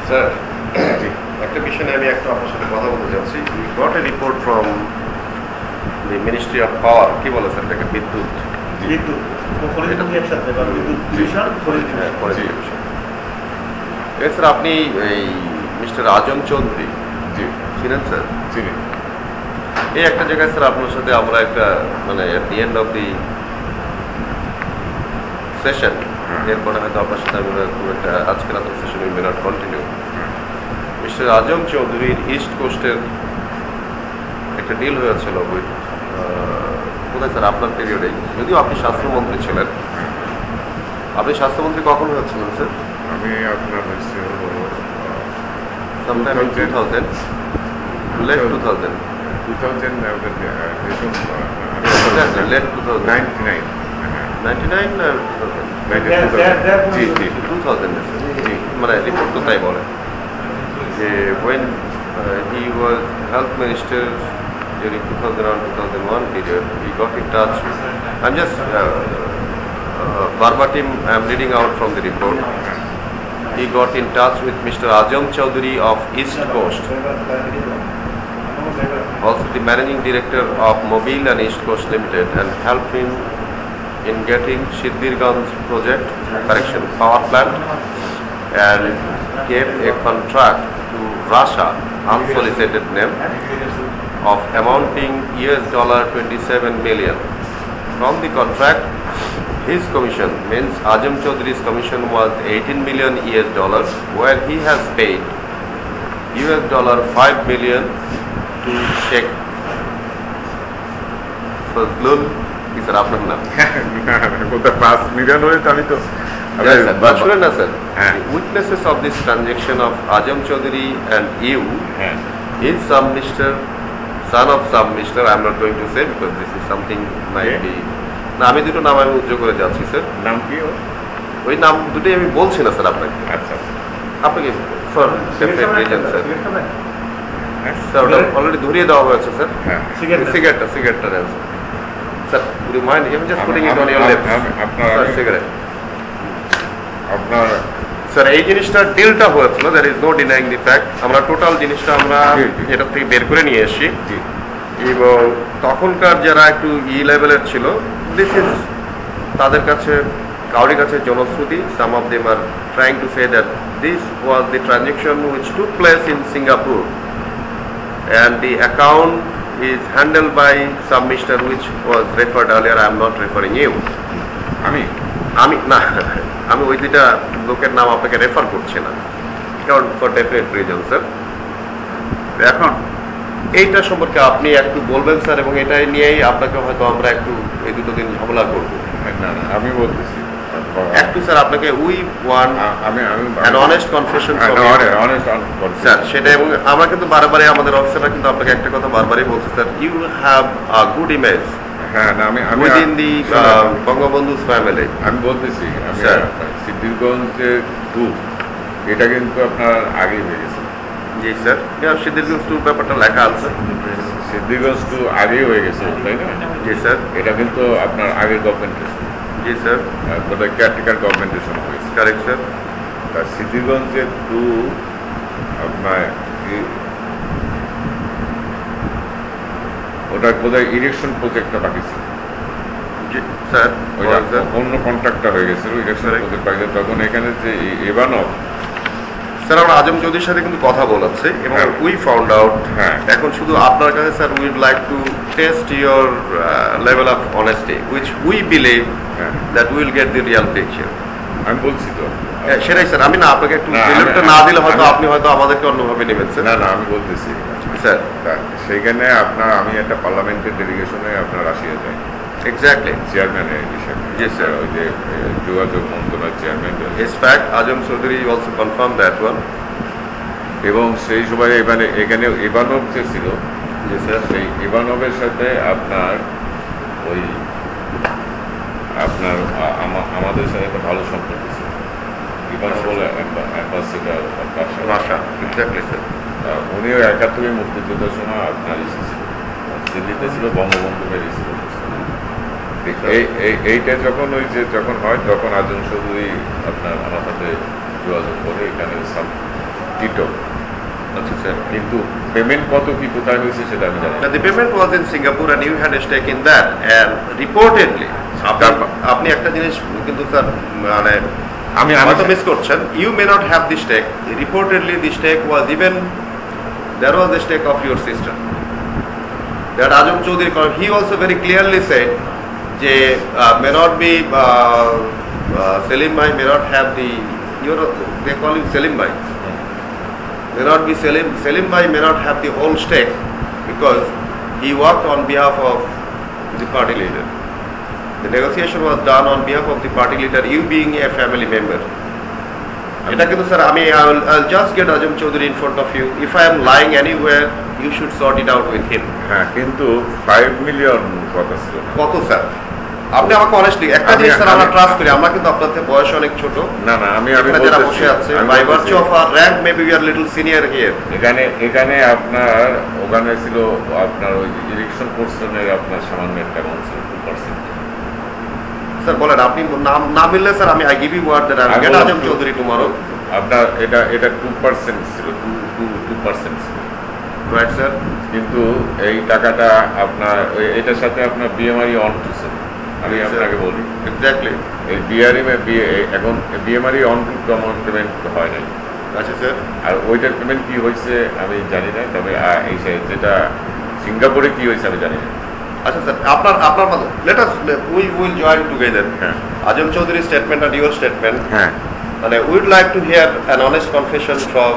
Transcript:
Sir, একটা বিষয় নিয়ে আমি একটু আপনার সাথে কথা বলতে চাচ্ছি। We got a report from the ministry of power, কি বলে স্যার এটাকে, বিদ্যুৎ স্যার। আপনি এই মিস্টার আজম চৌধুরী চিনেন স্যার? চিনি। এই একটা জায়গায় স্যার আপনার সাথে আমরা একটা মানে at the end of the session, এরপরে হয়তো আপনার সাথে আমি খুব একটা আজকে রাতের session we may not continue. Mister Azam চৌধুরীর ইস্ট কোস্টের একটা ডিল হয়েছিল উইথ কোথায় স্যার আপনার পিরিয়ডেই, যদিও আপনি স্বাস্থ্যমন্ত্রী ছিলেন। আপনি স্বাস্থ্যমন্ত্রী কখন হয়েছিলেন স্যার? আমি আপনার হয়েছে sometime in 2000, late 2000, 2000 late 2000, 99 99 না 2000 জি জি 2000 মানে রিপোর্ট তো তাই বলে যে when he was health minister during 2001 period, he got in touch. I'm just verbatim, I'm reading out from the report. He got in touch with Mr. Ajam Chowdhury of East Coast, also the managing director of Mobile and East Coast Limited, and helped him in getting Shiddirganj project power plant, and gave a contract to Russia, unsolicited name, of amounting $27 million. From the contract, his commission, means Ajam Chaudhury's commission, was $18 million, where he has paid $5 million to Sheikh Fazlul. Is it আপনার নাম? কোথায় 5 million হলে তো আমি তো শুনেন না sir, witnesses of this transaction of Ajam Chaudhury and you, is some Mr. son of some Mr. I'm not going to say because this is something might be. না, আমি দুটো নাম আমি উজ্জ্বল করে যাচ্ছি স্যার। নাম কি? ওই নাম দুটোই আমি বলছি না স্যার আপনাকে। আচ্ছা, আপনাকে for separate reason sir. Sir ওটা অলরেডি ধরিয়ে দেওয়া হয়েছে স্যার। সিগারেটটা দেন sir. Would you mind, I am just putting it on your lips. আপনার সিগারেট আপনার স্যার, এই জিনিসটা ডিলটা হয়েছিল, there is no denying the fact. আমরা টোটাল জিনিসটা আমরা এটা থেকে বের করে নিয়ে এসেছি, এবং তখনকার যারা একটু লেভেলের ছিল, দিস ইজ তাদের কাছে কাউরির কাছে জনশ্রুতি। Some of them are trying to say that this was the transaction which took place in Singapore, and the account is handle by some mister which was referred earlier. I am not referring you. আমি না, আমি ওই দুইটা লোকের নাম আপনাকে refer করছি না, কারণ ফর ডেফিনেট রিজন স্যার। এখন এইটা সম্পর্কে আপনি একটু বলবেন স্যার, এবং এটাই নিয়েই আপনাকে হয়তো আমরা একটু এই দুটো দিন ঝামেলা করবো। না আমি বলতেছি একটু স্যার আপনাকে we want an honest confession sir, সেটা। এবং আমরা কিন্তু বারবারই আমাদের অফিসাররা কিন্তু আপনাকে একটা কথা বারবারই বলছে sir, you have a good image within the Bangabandhu's family. আমি বলতেছি সিদ্ধিরগঞ্জে এটা কিন্তু আপনার আগে হয়ে গেছে। জি স্যার, সিদ্ধিরগঞ্জ টু ব্যাপারটা লেখা আছে। সিদ্ধিরগঞ্জ টু আগে হয়ে গেছে, তাই না? জি স্যার, এটা কিন্তু আপনার আগের গভর্নমেন্টের। জি স্যার, বোধহয় কেয়ারটেকার গভর্নমেন্টের সময় হয়েছে। Correct sir. তার সিদ্ধিরগঞ্জে টু আপনার ওটা বোধহয় ইলেকশন প্রজেক্টটা বাকি ছিল স্যার। অন্য কন্ট্রাক্টটা হয়ে গেছিল, ইলেকশন প্রজেক্ট বাকি। তখন এখানে যে এভানভ স্যার, আমরা আজম চৌধুরীর সাথে কিন্তু কথা বলাচ্ছি, এবং উই ফাউন্ড আউট, এখন শুধু আপনার কাছে sir weed like to test your level of honesty, which we believe that will get the Real picture. আমি বলছি তো সেটাই স্যার। আমি না আপনাকে একটু না দিলে হয়তো আপনি হয়তো আমাদেরকে অন্যভাবে নেবেন স্যার। না আমি বলতেছি স্যার, সেইখানে আপনার আমি একটা পার্লামেন্টের ডেলিগেশনে আপনার রাশিয়া যাই, এক্স্যাক্টলি চেয়ারম্যানের হিসেবে। জি স্যার, ওই যে যোগাযোগ মন্ত্রণালয়ের chairman. Is fact Azam Chowdhury also confirm that one. এবং সেই সময় এখানে ইভানভ যে ছিল, জি স্যার, সেই ইভানভের সাথে আপনার ওই আপনার আমাদের সাথে একটা ভালো সম্পর্ক ছিল। ইভানভ বলে অ্যাম্বাসেডার রাশিয়া, এক্স্যাক্টলি স্যার। উনিও 71 মুক্তিযুদ্ধের সময় আপনার এসেছিল, দিল্লিতে ছিল, বঙ্গবন্ধু বেরিয়েছিল। এইটা যখন যখন হয়, তখন আজম চৌধুরী আপনার আমার সাথে যোগাযোগ করে এখানে টিটো, আচ্ছা স্যার। কিন্তু পেমেন্ট কত কি কোথায় হয়েছে সেটা আমি জানি না। The payment was in Singapore and you had a stake in that, and reportedly আপনি একটা জিনিস কিন্তু স্যার মানে আমি হয়তো মিস করছেন, you may not have the stake. Reportedly the stake was even, there was the stake of your sister. That Ajam Chaudhary, he also very clearly said যে may not be Selim Bhai may not have the, they call him Selim Bhai, may not be Selim Bhai may not have the whole stake because he worked on behalf of the party leader. The negotiation was done on behalf of the party leader, you being a family member. এটা কিন্তু sir আমি I'll just get Ajam Chaudhary in front of you. If I am lying anywhere, you should sort it out with him. হ্যাঁ, কিন্তু 5 million কথা ছিল না। কত sir? আপনি আমাকে অনেস্টলি একটা জিনিস স্যার আমরা ট্রাস্ট করি, আমরা কিন্তু আপনার থেকে বয়স অনেক ছোট। না না, আমি যারা বসে আছে by virtue of our rank maybe we are little senior here. এখানে আপনার ওখানে ছিল আপনার ওই ইলেকশন পোর্শনের আপনার সামান্য একটা অ্যামাউন্ট ছিল 2%। স্যার বলেন, আপনি নাম না মিললে স্যার আমি I give you word that I will get Azam Chowdhury tomorrow. আপনার এটা 2% ছিল, 2% ছিল, রাইট স্যার। কিন্তু এই টাকাটা আপনার এটার সাথে আপনার বিএমআরই অন টু, আমি আপনাকে বলি এক্স্যাক্টলি এই এখন বিএমআরই অন টু আমার পেমেন্ট হয় নাই। আচ্ছা স্যার। আর ওইটার পেমেন্ট কি হয়েছে আমি জানি না, তবে এই যেটা সিঙ্গাপুরে কি হয়েছে আমি জানি না। আচ্ছা স্যার, আপনার মতো let us we will join together. হ্যাঁ, Azam Chowdhury statement and your statement. হ্যাঁ, মানে we'd like to hear an honest confession from